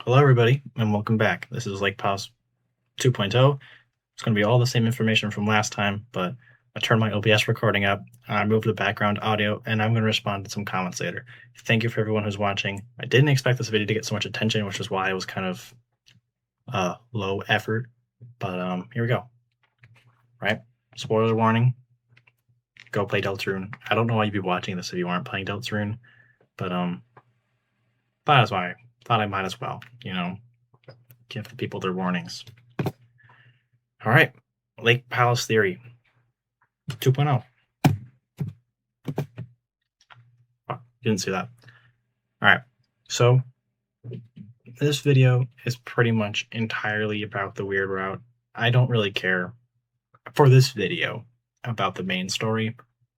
Hello, everybody, and welcome back. This is Lake Pause 2.0. It's going to be all the same information from last time, but I turned my OBS recording up, I moved the background audio, and I'm going to respond to some comments later. Thank you for everyone who's watching. I didn't expect this video to get so much attention, which is why it was kind of low effort, but here we go. Right? Spoiler warning. Go play Deltarune. I don't know why you'd be watching this if you aren't playing Deltarune, but thought I might as well, give the people their warnings. All right, Lake Palace Theory 2.0. Oh, didn't see that. All right, so this video is pretty much entirely about the weird route. I don't really care for this video about the main story.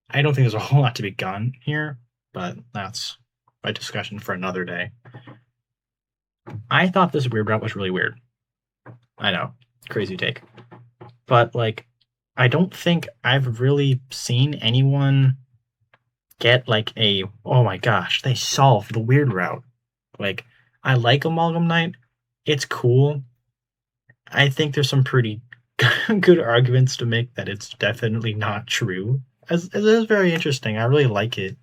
I don't think there's a whole lot to be done here, but that's a discussion for another day. I thought this weird route was really weird. I know, crazy take. But, like, I don't think I've really seen anyone get, like, oh my gosh, they solved the weird route. Like, I like Amalgam Knight. It's cool. I think there's some pretty good arguments to make that it's definitely not true. It is very interesting. I really like it.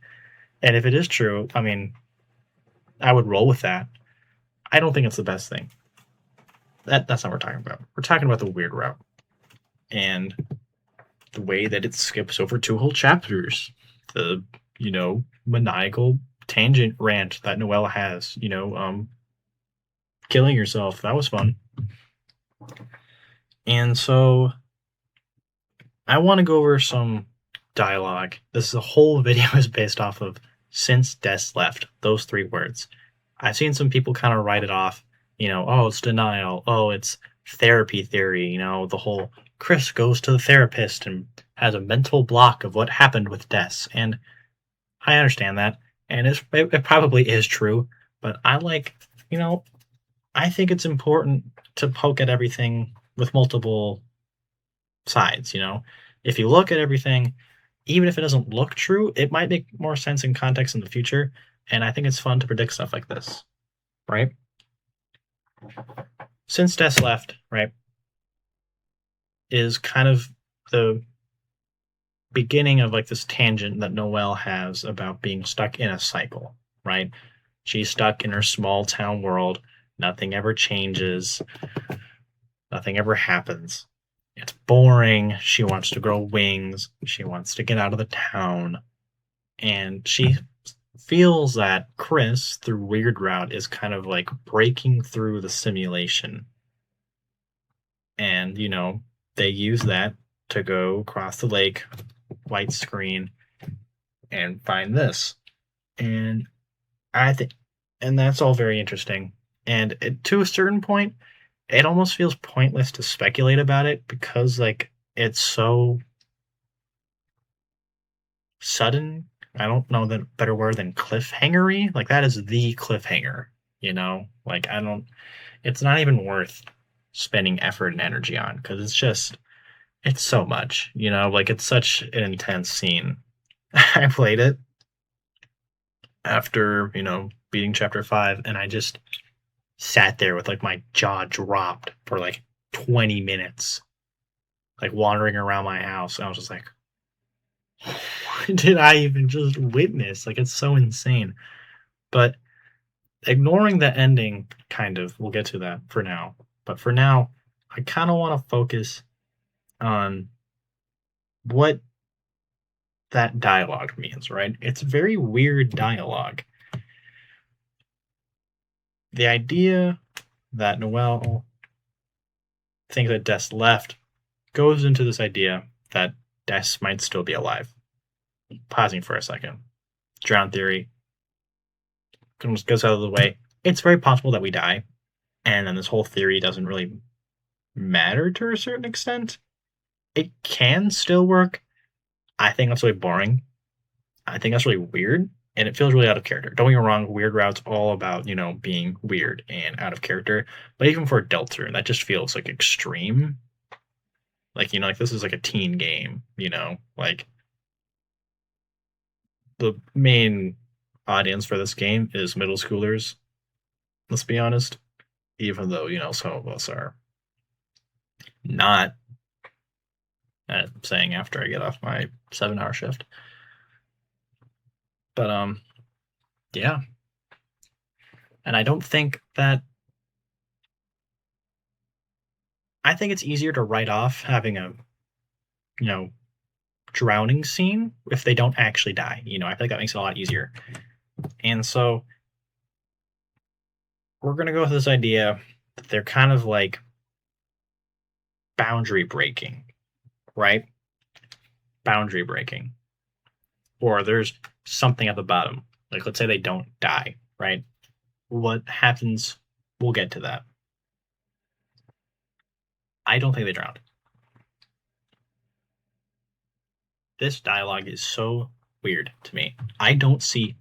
And if it is true, I mean, I would roll with that. I don't think it's the best thing. That's not what we're talking about. We're talking about the weird route. And the way that it skips over 2 whole chapters. The, maniacal tangent rant that Noelle has, killing yourself. That was fun. And so I want to go over some dialogue. This whole video is based off of "since Des left," those 3 words. I've seen some people kind of write it off, oh, it's denial, oh, it's therapy theory, the whole Chris goes to the therapist and has a mental block of what happened with Des. And I understand that, and it probably is true, but I I think it's important to poke at everything with multiple sides, If you look at everything, even if it doesn't look true, it might make more sense in context in the future, and I think it's fun to predict stuff like this, right? Since Des left, right, is kind of the beginning of, like, this tangent that Noelle has about being stuck in a cycle, right? She's stuck in her small town world. Nothing ever changes. Nothing ever happens. It's boring. She wants to grow wings. She wants to get out of the town. And she feels that Chris, through Weird Route, is kind of like breaking through the simulation. And, they use that to go across the lake, white screen, and find this. And and that's all very interesting. And to a certain point, it almost feels pointless to speculate about it because, like, it's so sudden. I don't know the better word than cliffhangery. Like, that is the cliffhanger, Like, it's not even worth spending effort and energy on because it's so much, Like, it's such an intense scene. I played it after, beating chapter 5, and I just sat there with, like, my jaw dropped for, like, 20 minutes, like, wandering around my house. And I was just like, what did I even just witness? Like, it's so insane. But ignoring the ending, kind of, we'll get to that for now. But for now, I kind of want to focus on what that dialogue means, right? It's very weird dialogue. The idea that Noelle thinks that Des left goes into this idea that Des might still be alive. Pausing for a second. Drown theory goes out of the way. It's very possible that we die, and then this whole theory doesn't really matter to a certain extent. It can still work. I think that's really boring. I think that's really weird, and it feels really out of character. Don't get me wrong, Weird Route's all about, being weird and out of character. But even for Deltarune, that just feels, like, extreme. Like, like, this is like a teen game, Like, the main audience for this game is middle schoolers. Let's be honest. even though, some of us are not, saying after I get off my 7-hour shift. But, yeah. And I don't think that, I think it's easier to write off having a, you know, drowning scene if they don't actually die. I feel like that makes it a lot easier. And so we're going to go with this idea that they're kind of like boundary breaking, right? Boundary breaking. Or there's something at the bottom. Like, let's say they don't die, right? What happens? We'll get to that. I don't think they drowned. This dialogue is so weird to me. I don't see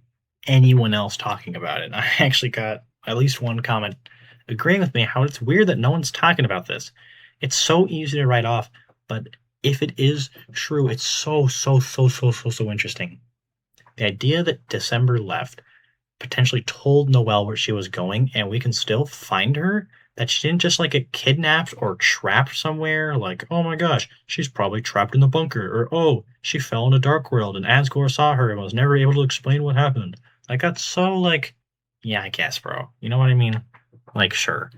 anyone else talking about it. I actually got at least one comment agreeing with me how it's weird that no one's talking about this. It's so easy to write off, but if it is true, it's so interesting. The idea that December left potentially told Noelle where she was going and we can still find her, that she didn't just like get kidnapped or trapped somewhere, like, oh my gosh, she's probably trapped in the bunker, or oh, she fell in a dark world and Asgore saw her and was never able to explain what happened. Like, that's so like, yeah, I guess, bro. You know what I mean? Like, sure.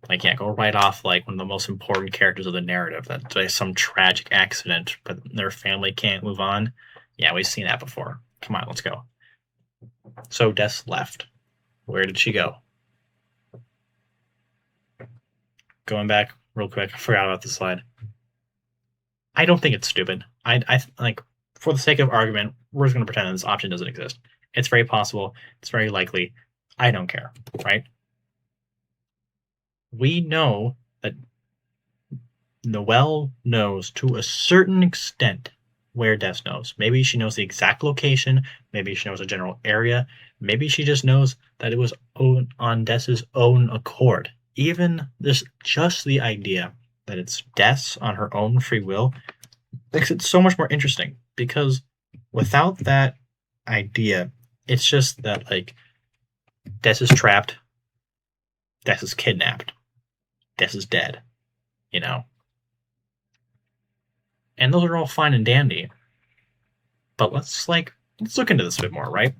Like, yeah, go right off like one of the most important characters of the narrative, that like some tragic accident, but their family can't move on. Yeah, we've seen that before. Come on, let's go. So Des left. Where did she go? Going back real quick, I forgot about the slide. I don't think it's stupid. I like, for the sake of argument, we're just going to pretend this option doesn't exist. It's very possible. It's very likely. I don't care, right? We know that Noelle knows to a certain extent where Des knows. Maybe she knows the exact location. Maybe she knows a general area. Maybe she just knows that it was on Des's own accord. Even this, just the idea that it's Des on her own free will makes it so much more interesting, because without that idea, it's just that like Des is trapped, Des is kidnapped, Des is dead, and those are all fine and dandy. But let's look into this a bit more, right?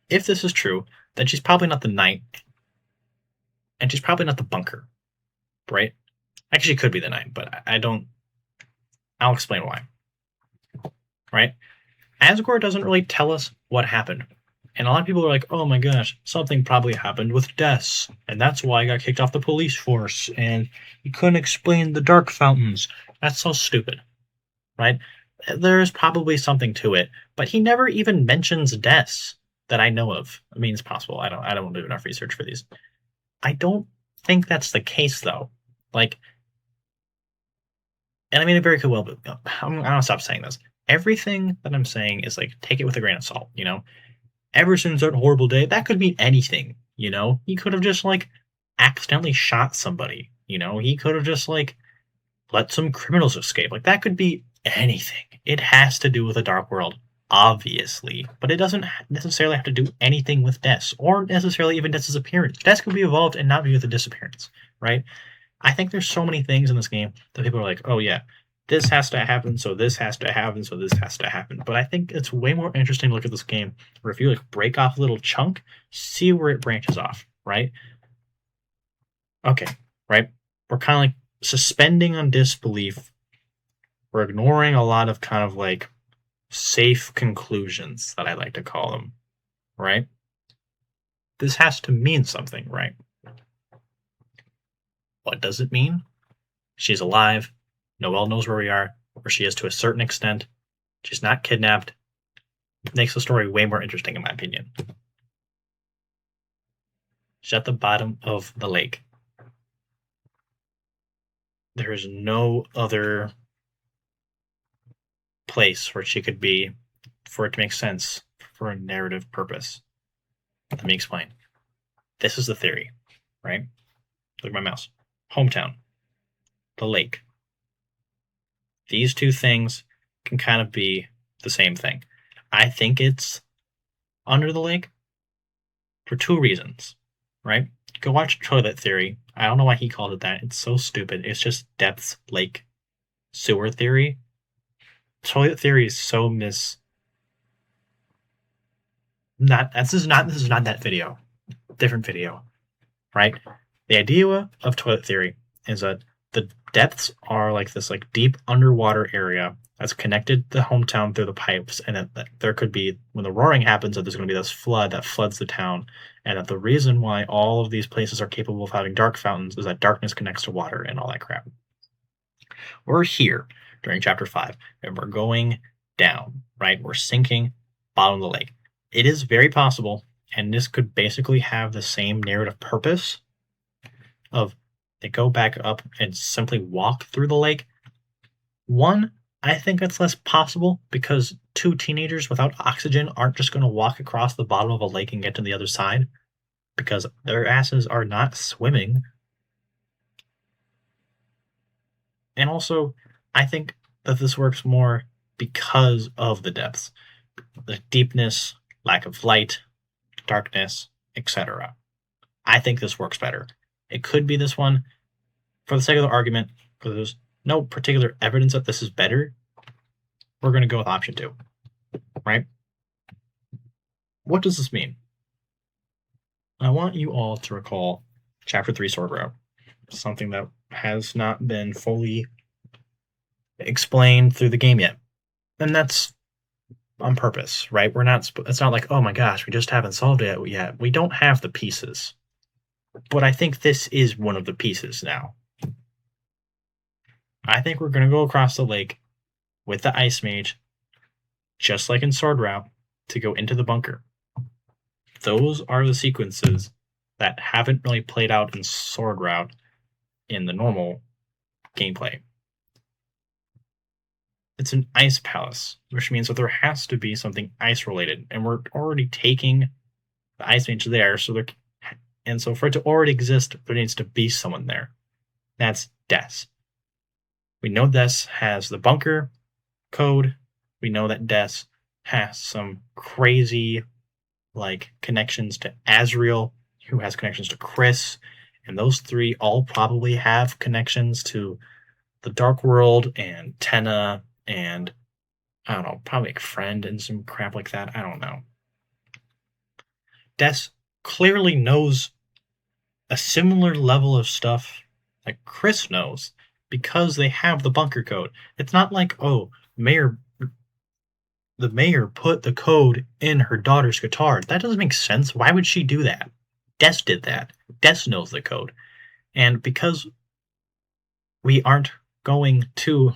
If this is true, then she's probably not the knight, and she's probably not the bunker, right? Actually, she could be the knight, but I don't. I'll explain why. Right? Asgore doesn't really tell us what happened. And a lot of people are like, oh my gosh, something probably happened with Des, and that's why I got kicked off the police force, and he couldn't explain the dark fountains. That's so stupid, right? There's probably something to it, but he never even mentions Des that I know of. I mean, it's possible. I don't do enough research for these. I don't think that's the case, though. Like, and I mean, it very could well, but I'm gonna stop saying this. Everything that I'm saying is like, take it with a grain of salt, Ever since that horrible day, that could mean anything, He could have just like accidentally shot somebody, He could have just like let some criminals escape. Like, that could be anything. It has to do with a dark world, obviously, but it doesn't necessarily have to do anything with Des, or necessarily even Des's appearance. Des could be evolved and not be with a disappearance, right? I think there's so many things in this game that people are like, oh yeah, this has to happen, so this has to happen, so this has to happen. But I think it's way more interesting to look at this game where if you like break off a little chunk, see where it branches off, right? Okay, right? We're kind of like suspending on disbelief. We're ignoring a lot of kind of like safe conclusions, that I like to call them, right? This has to mean something, right? What does it mean? She's alive. Noelle knows where we are, where she is to a certain extent. She's not kidnapped. It makes the story way more interesting, in my opinion. She's at the bottom of the lake. There is no other place where she could be for it to make sense for a narrative purpose. Let me explain. This is the theory, right? Look at my mouse. Hometown. The lake. These two things can kind of be the same thing. I think it's under the lake for two reasons, right? Go watch Toilet Theory. I don't know why he called it that. It's so stupid. It's just Depths Lake Sewer Theory. Toilet Theory is so this is not that video. Different video, right? The idea of Toilet Theory is that the depths are like this like deep underwater area that's connected to the hometown through the pipes, and that there could be, when the roaring happens, that there's going to be this flood that floods the town, and that the reason why all of these places are capable of having dark fountains is that darkness connects to water and all that crap. We're here during chapter 5, and we're going down, right? We're sinking bottom of the lake. It is very possible, and this could basically have the same narrative purpose of they go back up and simply walk through the lake. One, I think that's less possible because 2 teenagers without oxygen aren't just going to walk across the bottom of a lake and get to the other side because their asses are not swimming. And also, I think that this works more because of the depths, the deepness, lack of light, darkness, etc. I think this works better. It could be this one. For the sake of the argument, because there's no particular evidence that this is better, we're going to go with option 2, right? What does this mean? I want you all to recall chapter 3 Sword Route, something that has not been fully explained through the game yet. And that's on purpose, right? It's not like, oh my gosh, we just haven't solved it yet. We don't have the pieces. But I think this is one of the pieces now. I think we're going to go across the lake with the Ice Mage, just like in Sword Route, to go into the bunker. Those are the sequences that haven't really played out in Sword Route in the normal gameplay. It's an ice palace, which means that there has to be something ice related, and we're already taking the Ice Mage there, so for it to already exist, there needs to be someone there. That's Des. We know Des has the bunker code. We know that Des has some crazy connections to Azriel, who has connections to Chris, and those 3 all probably have connections to the Dark World and Tenna and I don't know, probably Friend and some crap like that. I don't know. Des clearly knows a similar level of stuff like Chris knows because they have the bunker code. It's not like, oh, the mayor put the code in her daughter's guitar. That doesn't make sense. Why would she do that? Des did that. Des knows the code. And because we aren't going to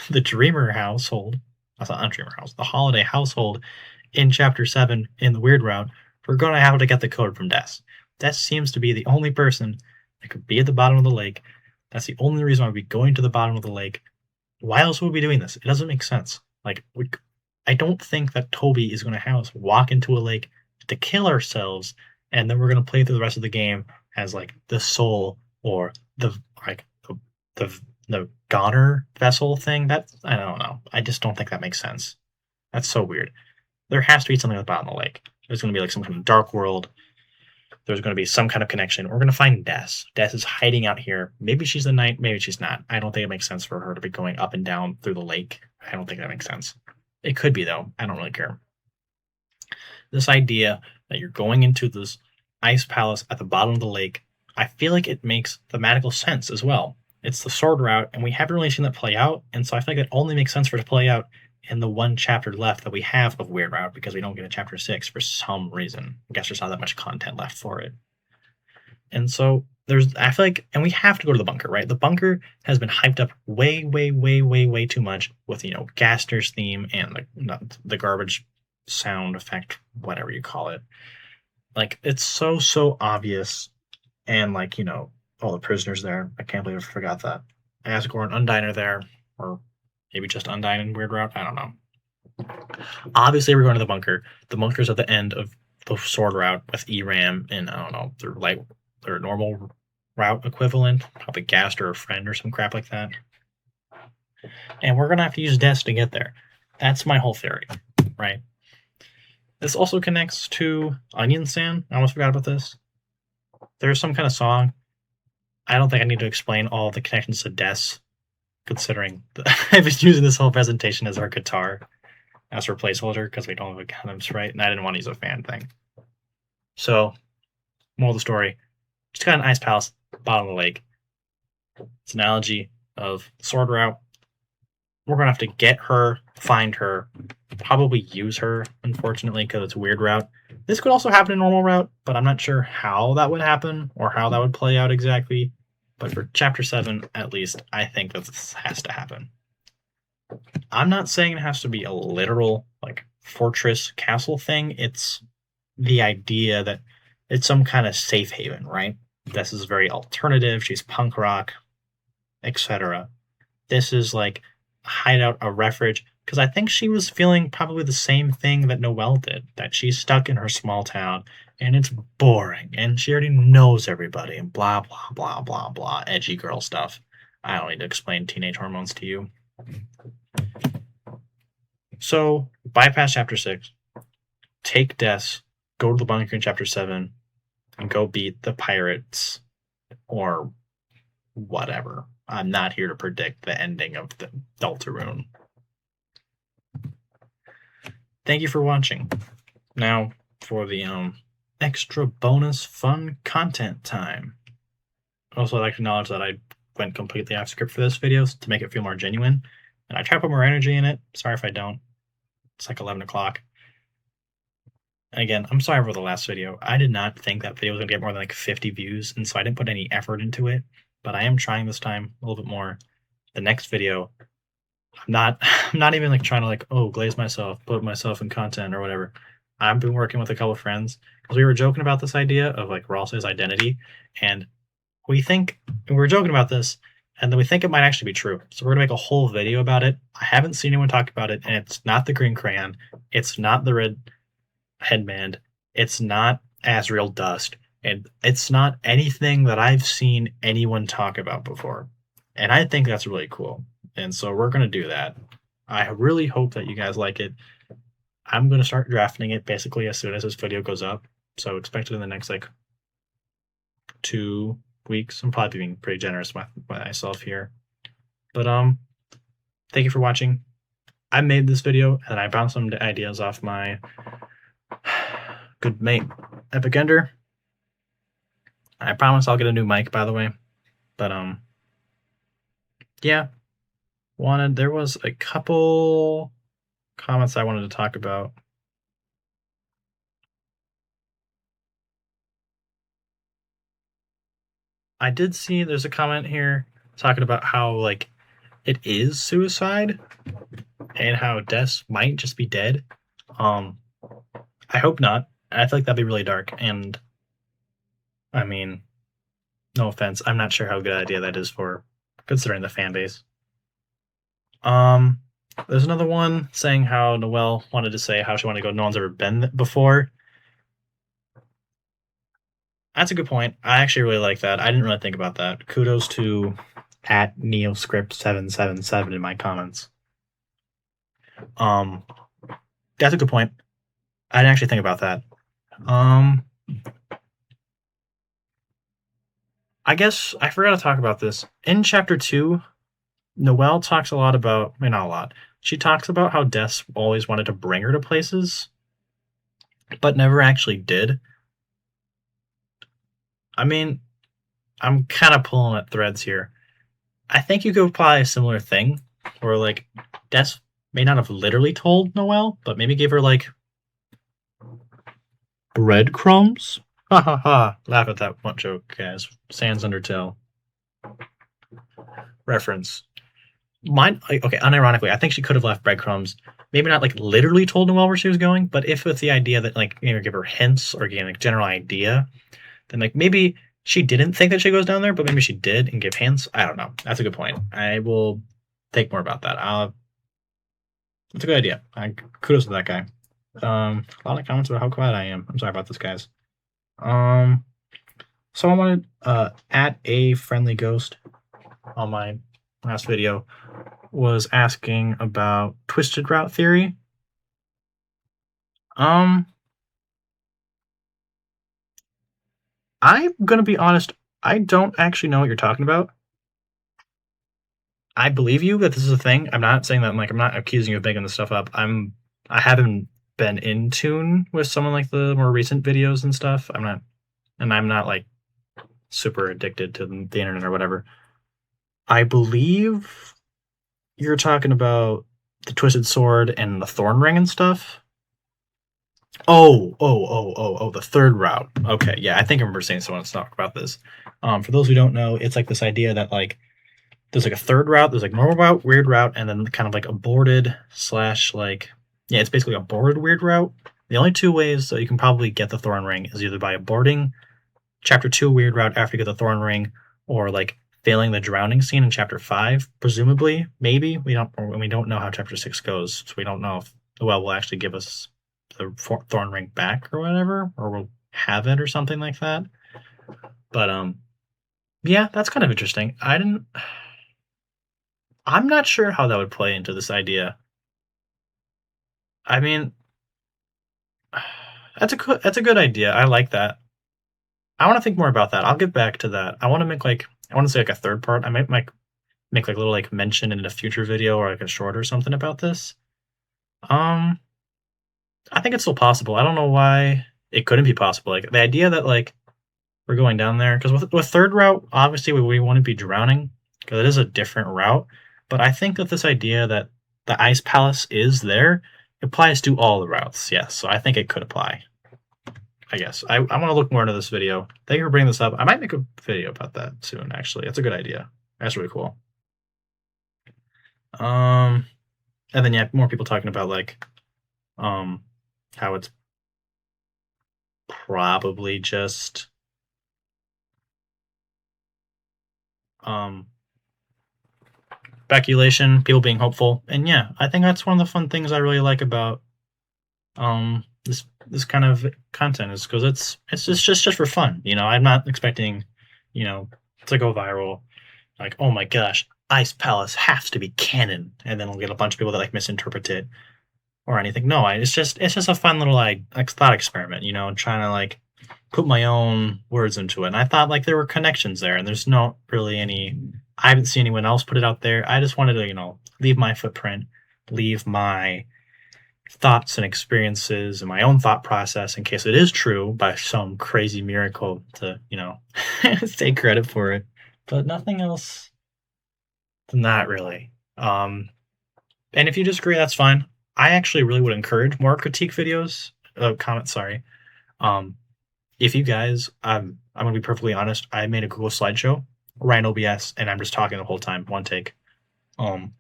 the Dreamer household, that's not Dreamer house, the Holiday household in chapter 7 in the Weird Route, we're going to have to get the code from Des. Des seems to be the only person that could be at the bottom of the lake. That's the only reason why we'd be going to the bottom of the lake. Why else would we be doing this? It doesn't make sense. I don't think that Toby is going to have us walk into a lake to kill ourselves, and then we're going to play through the rest of the game as the soul or the Goner vessel thing. That I don't know. I just don't think that makes sense. That's so weird. There has to be something at the bottom of the lake. There's going to be some kind of dark world. There's going to be some kind of connection. We're going to find Des. Des is hiding out here. Maybe she's the knight. Maybe she's not. I don't think it makes sense for her to be going up and down through the lake. I don't think that makes sense. It could be, though. I don't really care. This idea that you're going into this ice palace at the bottom of the lake, I feel like it makes thematical sense as well. It's the Sword Route, and we haven't really seen that play out, and so I feel like it only makes sense for it to play out in the 1 chapter left that we have of Weird Route, because we don't get a chapter 6 for some reason. I guess there's not that much content left for it. And so I feel like, and we have to go to the bunker, right? The bunker has been hyped up way, way, way, way, way too much with, Gaster's theme and the garbage sound effect, whatever you call it. It's so obvious. And all the prisoners there. I can't believe I forgot that. Asgore and Undyne are there, or maybe just Undyne in Weird Route. I don't know. Obviously, we're going to the bunker. The bunker's at the end of the Sword Route with ERAM and, I don't know, their normal route equivalent, probably Gaster or Friend or some crap like that. And we're going to have to use Des to get there. That's my whole theory, right? This also connects to Onion Sand. I almost forgot about this. there's some kind of song. I don't think I need to explain all the connections to Des, considering I've been using this whole presentation as our guitar as a placeholder because we don't have a Gundams, right? And I didn't want to use a fan thing. So, moral of the story, just got an ice palace, bottom of the lake. It's an analogy of sword route. We're gonna have to get her, find her, probably use her, unfortunately, because it's a weird route. This could also happen in normal route, but I'm not sure how that would happen or how that would play out exactly. But for chapter 7, at least, I think that this has to happen. I'm not saying it has to be a literal like fortress castle thing. It's the idea that it's some kind of safe haven, right? This is very alternative. She's punk rock, etc. This is like a hideout, a refuge, because I think she was feeling probably the same thing that Noelle did, that she's stuck in her small town and it's boring and she already knows everybody and blah, blah, blah, blah, blah, edgy girl stuff. I don't need to explain teenage hormones to you. So, bypass chapter 6, take Des, go to the bunker in chapter 7, and go beat the pirates or whatever. I'm not here to predict the ending of the Deltarune. Thank you for watching. Now for the extra bonus fun content time. Also, I'd like to acknowledge that I went completely off script for this video to make it feel more genuine, and I try to put more energy in it. Sorry if I don't. It's like 11 o'clock. Again, I'm sorry for the last video. I did not think that video was going to get more than like 50 views, and so I didn't put any effort into it, but I am trying this time a little bit more. The next video, I'm not even like trying to like, oh, glaze myself, put myself in content or whatever. I've been working with a couple of friends because we were joking about this idea of like Rawls's identity, and we were joking about this, and then we think it might actually be true. So we're gonna make a whole video about it. I haven't seen anyone talk about it, and it's not the green crayon, it's not the red headband, it's not Azrael dust, and it's not anything that I've seen anyone talk about before. And I think that's really cool. And so we're gonna do that. I really hope that you guys like it. I'm gonna start drafting it basically as soon as this video goes up. So expect it in the next like 2 weeks. I'm probably being pretty generous with myself here. But thank you for watching. I made this video and I bounced some ideas off my good mate Epic Ender. I promise I'll get a new mic, by the way. But yeah. There was a couple comments I wanted to talk about. I did see there's a comment here talking about how like it is suicide and how Des might just be dead. I hope not. I feel like that'd be really dark, and I mean, no offense, I'm not sure how good an idea that is for considering the fan base. There's another one saying how Noelle wanted to say how she wanted to go. No one's ever been before. That's a good point. I actually really like that. I didn't really think about that. Kudos to at neoscript777 in my comments. That's a good point. I didn't actually think about that. I guess I forgot to talk about this. In chapter 2, Noelle talks a lot about, I mean, not a lot. She talks about how Des always wanted to bring her to places, but never actually did. I mean, I'm kind of pulling at threads here. I think you could apply a similar thing, where like Des may not have literally told Noelle, but maybe gave her like breadcrumbs. Ha ha ha! Laugh at that one joke, guys. Sans Undertale reference. Mine, okay, unironically, I think she could have left breadcrumbs. Maybe not like literally told Noelle where she was going, but if with the idea that like maybe give her hints or give like general idea, then like maybe she didn't think that she goes down there, but maybe she did and give hints. I don't know. That's a good point. I will think more about that. That's a good idea. Kudos to that guy. A lot of comments about how quiet I am. I'm sorry about this, guys. Someone wanted at a friendly ghost on my last video was asking about twisted route theory. I'm gonna be honest, I don't actually know what you're talking about. I believe you that this is a thing. I'm not saying that I'm not accusing you of making this stuff up. I haven't been in tune with some of like the more recent videos and stuff. I'm not like super addicted to the internet or whatever. I believe you're talking about the Twisted Sword and the Thorn Ring and stuff. Oh, the third route. Okay, yeah, I think I remember saying someone to talk about this. For those who don't know, it's like this idea that like there's like a third route, there's like normal route, weird route, and then kind of like a boarded slash like yeah, it's basically a boarded weird route. The only two ways that you can probably get the Thorn Ring is either by boarding Chapter 2 weird route after you get the Thorn Ring, or like failing the drowning scene in Chapter 5, presumably, maybe. We don't know how Chapter 6 goes, so we don't know if the well will actually give us the Thorn Ring back or whatever, or we'll have it or something like that. But yeah, that's kind of interesting. I'm not sure how that would play into this idea. I mean, that's a good idea. I like that. I want to think more about that. I'll get back to that. I want to say like a third part. I might like make like a little like mention in a future video or like a short or something about this. Um, I think it's still possible. I don't know why it couldn't be possible. Like the idea that like we're going down there because with third route, obviously we wouldn't be drowning because it is a different route. But I think that this idea that the ice palace is there applies to all the routes. Yes, so I think it could apply. I guess I want to look more into this video. Thank you for bringing this up. I might make a video about that soon. Actually, that's a good idea. That's really cool. Um, and then yeah, more people talking about like um how it's probably just um speculation, people being hopeful. And yeah, I think that's one of the fun things I really like about this kind of content is because it's just for fun. You know, I'm not expecting, you know, to go viral. Like, oh my gosh, Ice Palace has to be canon, and then we'll get a bunch of people that like misinterpret it or anything. No, it's just a fun little like thought experiment. You know, trying to like put my own words into it. And I thought like there were connections there, and there's not really any. I haven't seen anyone else put it out there. I just wanted to, you know, leave my footprint, leave my thoughts and experiences and my own thought process in case it is true by some crazy miracle to, you know, take credit for it. But nothing else than that, really. And if you disagree, that's fine. I actually really would encourage more critique videos, comments, sorry. Um, if you guys, I'm gonna be perfectly honest. I made a Google slideshow, ran OBS, and I'm just talking the whole time, one take. Um,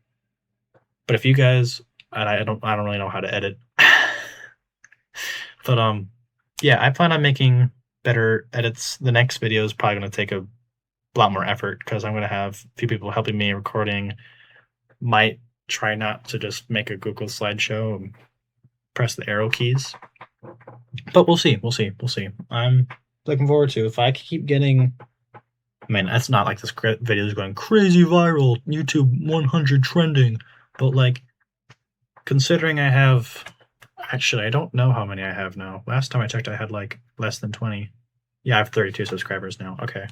but if you guys, and I don't really know how to edit, but yeah, I plan on making better edits. The next video is probably gonna take a lot more effort because I'm gonna have a few people helping me recording. Might try not to just make a Google slideshow and press the arrow keys. But we'll see. We'll see. We'll see. I'm looking forward to if I keep getting. I mean, that's not like this video is going crazy viral, YouTube 100 trending, but like considering I have. Actually, I don't know how many I have now. Last time I checked, I had like less than 20. Yeah, I have 32 subscribers now. Okay.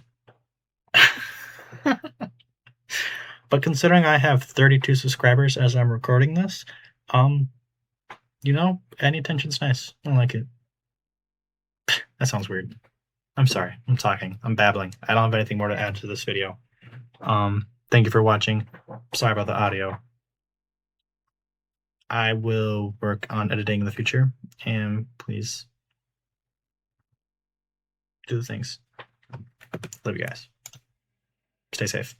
But considering I have 32 subscribers as I'm recording this, um, you know, any attention's nice. I like it. That sounds weird. I'm sorry. I'm talking. I'm babbling. I don't have anything more to add to this video. Thank you for watching. Sorry about the audio. I will work on editing in the future, and please do the things. Love you guys. Stay safe.